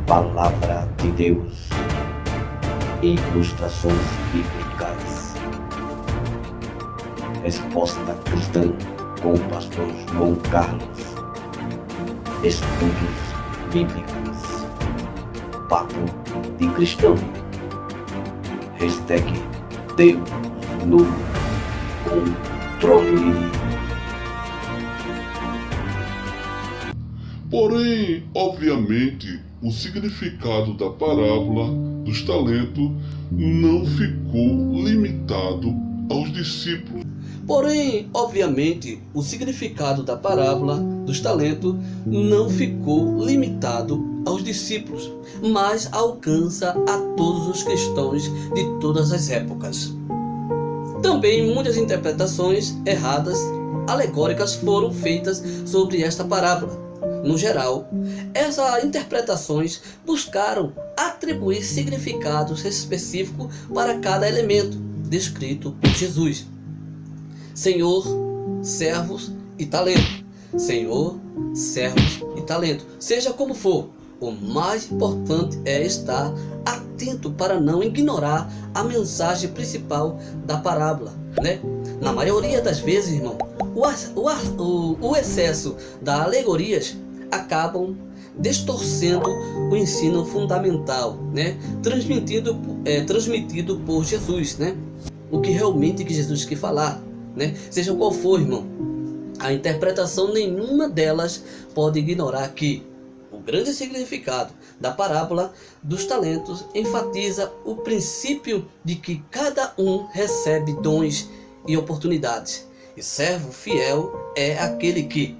Palavra de Deus. Ilustrações bíblicas. Resposta cristã com o pastor João Carlos. Estudos bíblicos. Papo de cristão. Hashtag Deus no controle. Porém, obviamente, o significado da parábola dos talentos não ficou limitado aos discípulos. Porém, obviamente, o significado da parábola dos talentos não ficou limitado aos discípulos, mas alcança a todos os cristãos de todas as épocas. Também muitas interpretações erradas, alegóricas foram feitas sobre esta parábola. No geral, essas interpretações buscaram atribuir significados específicos para cada elemento descrito por Jesus. Senhor, servos e talento. Senhor, servos e talento. Seja como for, o mais importante é estar atento para não ignorar a mensagem principal da parábola, né? Na maioria das vezes, irmão, o excesso das alegorias acabam distorcendo o ensino fundamental, né? Transmitido por Jesus, né? O que realmente que Jesus quer falar, né? Seja qual for, irmão, a interpretação nenhuma delas pode ignorar que o grande significado da parábola dos talentos enfatiza o princípio de que cada um recebe dons e oportunidades. E servo fiel é aquele que,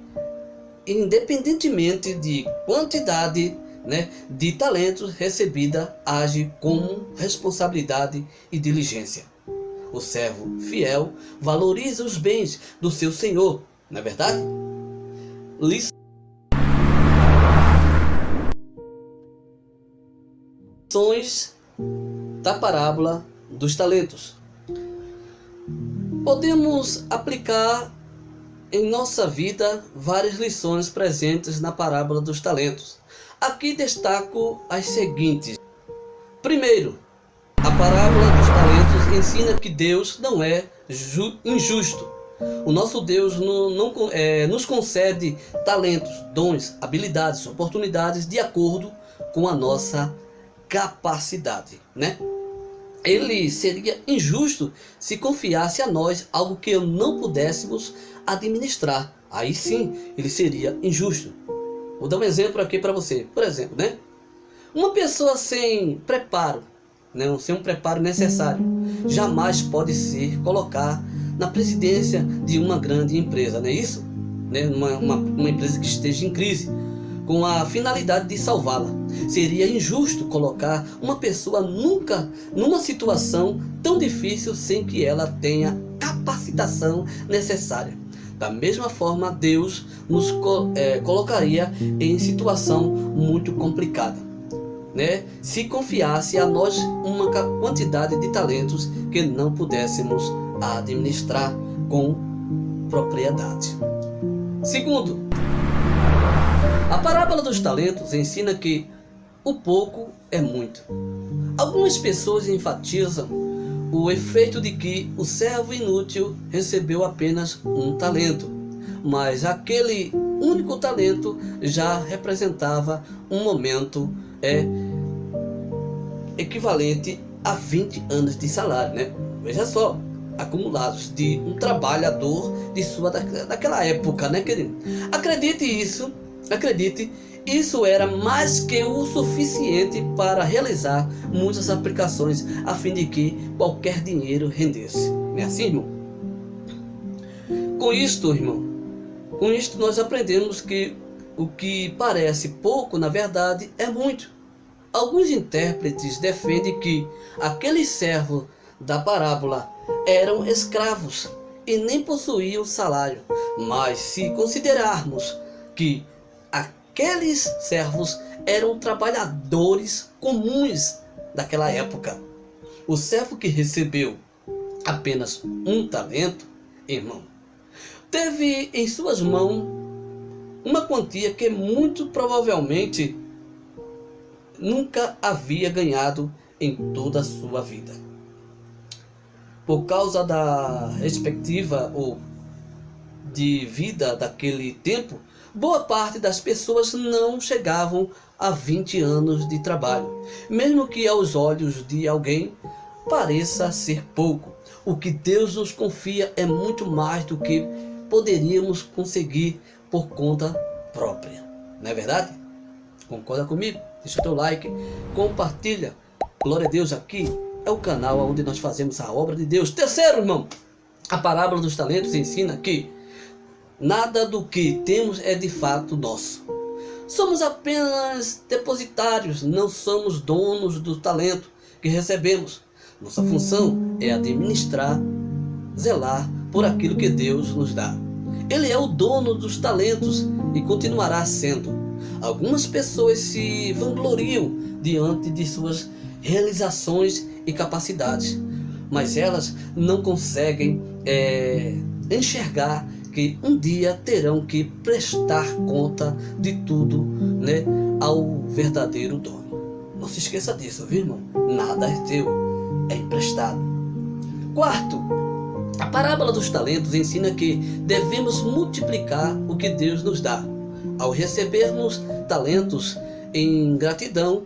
independentemente de quantidade, né, de talentos recebida, age com responsabilidade e diligência. O servo fiel valoriza os bens do seu senhor, não é verdade? Lições da parábola dos talentos. Podemos aplicar em nossa vida várias lições presentes na parábola dos talentos. Aqui destaco as seguintes. Primeiro, a parábola dos talentos ensina que Deus não é injusto. O nosso Deus nos concede talentos, dons, habilidades, oportunidades de acordo com a nossa capacidade, né? Ele seria injusto se confiasse a nós algo que não pudéssemos administrar. Aí sim, ele seria injusto. Vou dar um exemplo aqui para você. Por exemplo, né? Uma pessoa sem preparo, né? Sem um preparo necessário, jamais pode se colocar na presidência de uma grande empresa, não é isso? Né? Uma empresa que esteja em crise, com a finalidade de salvá-la. Seria injusto colocar uma pessoa numa situação tão difícil sem que ela tenha capacitação necessária. Da mesma forma, Deus nos colocaria em situação muito complicada, né? Se confiasse a nós uma quantidade de talentos que não pudéssemos administrar com propriedade. Segundo, a parábola dos talentos ensina que o pouco é muito. Algumas pessoas enfatizam o efeito de que o servo inútil recebeu apenas um talento, mas aquele único talento já representava um momento equivalente a 20 anos de salário, né? Veja só, acumulados de um trabalhador daquela época, né, querido? Acredite, isso era mais que o suficiente para realizar muitas aplicações a fim de que qualquer dinheiro rendesse. Não é assim, irmão? Com isto, nós aprendemos que o que parece pouco, na verdade, é muito. Alguns intérpretes defendem que aqueles servos da parábola eram escravos e nem possuíam salário. Mas se considerarmos que aqueles servos eram trabalhadores comuns daquela época, o servo que recebeu apenas um talento, irmão, teve em suas mãos uma quantia que muito provavelmente nunca havia ganhado em toda a sua vida. Por causa da perspectiva ou de vida daquele tempo, boa parte das pessoas não chegavam a 20 anos de trabalho, mesmo que aos olhos de alguém pareça ser pouco. O que Deus nos confia é muito mais do que poderíamos conseguir por conta própria. Não é verdade? Concorda comigo? Deixa o teu like, compartilha. Glória a Deus, aqui é o canal onde nós fazemos a obra de Deus. Terceiro, irmão, a parábola dos talentos ensina que nada do que temos é de fato nosso. Somos apenas depositários, não somos donos do talento que recebemos. Nossa função é administrar, zelar por aquilo que Deus nos dá. Ele é o dono dos talentos e continuará sendo. Algumas pessoas se vangloriam diante de suas realizações e capacidades, mas elas não conseguem enxergar que um dia terão que prestar conta de tudo, né, ao verdadeiro dono. Não se esqueça disso, viu, irmão? Nada é teu, é emprestado. Quarto, a parábola dos talentos ensina que devemos multiplicar o que Deus nos dá. Ao recebermos talentos em gratidão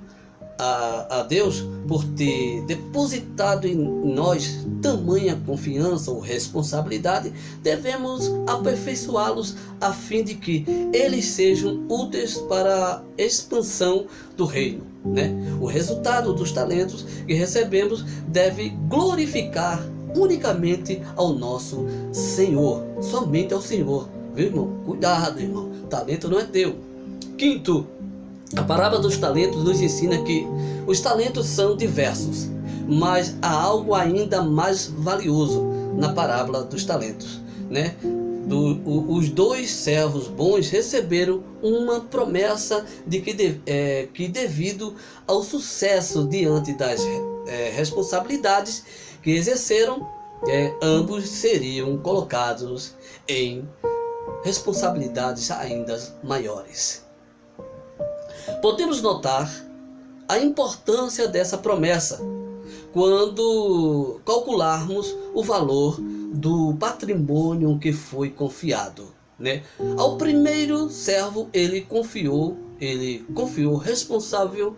a Deus por ter depositado em nós tamanha confiança ou responsabilidade, devemos aperfeiçoá-los a fim de que eles sejam úteis para a expansão do reino, né? O resultado dos talentos que recebemos deve glorificar unicamente ao nosso Senhor, somente ao Senhor, viu, irmão? Cuidado, irmão, talento não é teu. Quinto, a parábola dos talentos nos ensina que os talentos são diversos, mas há algo ainda mais valioso na parábola dos talentos, né? Os dois servos bons receberam uma promessa de que devido ao sucesso diante das responsabilidades que exerceram, ambos seriam colocados em responsabilidades ainda maiores. Podemos notar a importância dessa promessa quando calcularmos o valor do patrimônio que foi confiado, né? Ao primeiro servo ele confiou responsável,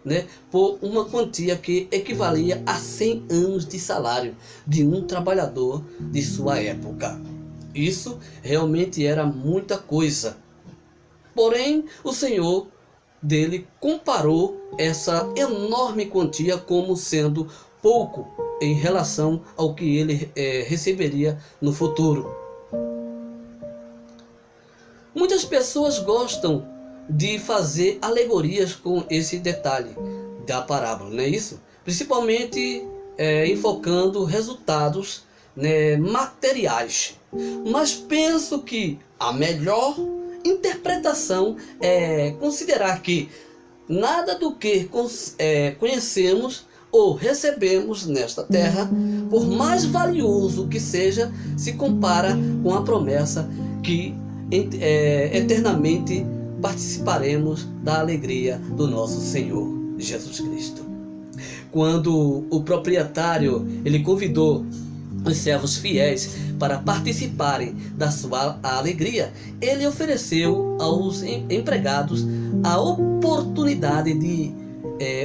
né, por uma quantia que equivalia a 100 anos de salário de um trabalhador de sua época. Isso realmente era muita coisa. Porém, o Senhor dele comparou essa enorme quantia como sendo pouco em relação ao que ele receberia no futuro. Muitas pessoas gostam de fazer alegorias com esse detalhe da parábola, não é isso? Principalmente enfocando resultados, né, materiais. Mas penso que a melhor interpretação é considerar que nada do que conhecemos ou recebemos nesta terra, por mais valioso que seja, se compara com a promessa que eternamente participaremos da alegria do nosso Senhor Jesus Cristo. Quando o proprietário ele convidou os servos fiéis para participarem da sua alegria, ele ofereceu aos empregados a oportunidade de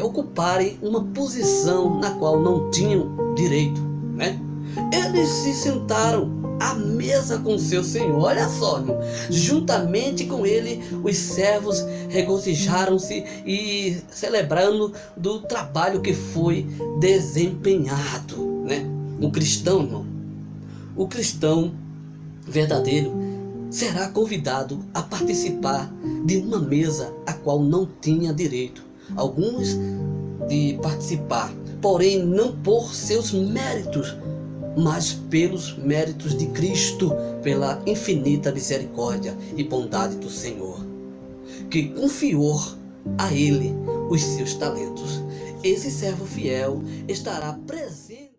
ocuparem uma posição na qual não tinham direito, né? Eles se sentaram à mesa com seu senhor, olha só, irmão. Juntamente com ele, os servos regozijaram-se e celebrando do trabalho que foi desempenhado, né? O cristão, irmão, o cristão verdadeiro será convidado a participar de uma mesa a qual não tinha direito. Alguns de participar, porém não por seus méritos, mas pelos méritos de Cristo, pela infinita misericórdia e bondade do Senhor, que confiou a Ele os seus talentos. Esse servo fiel estará presente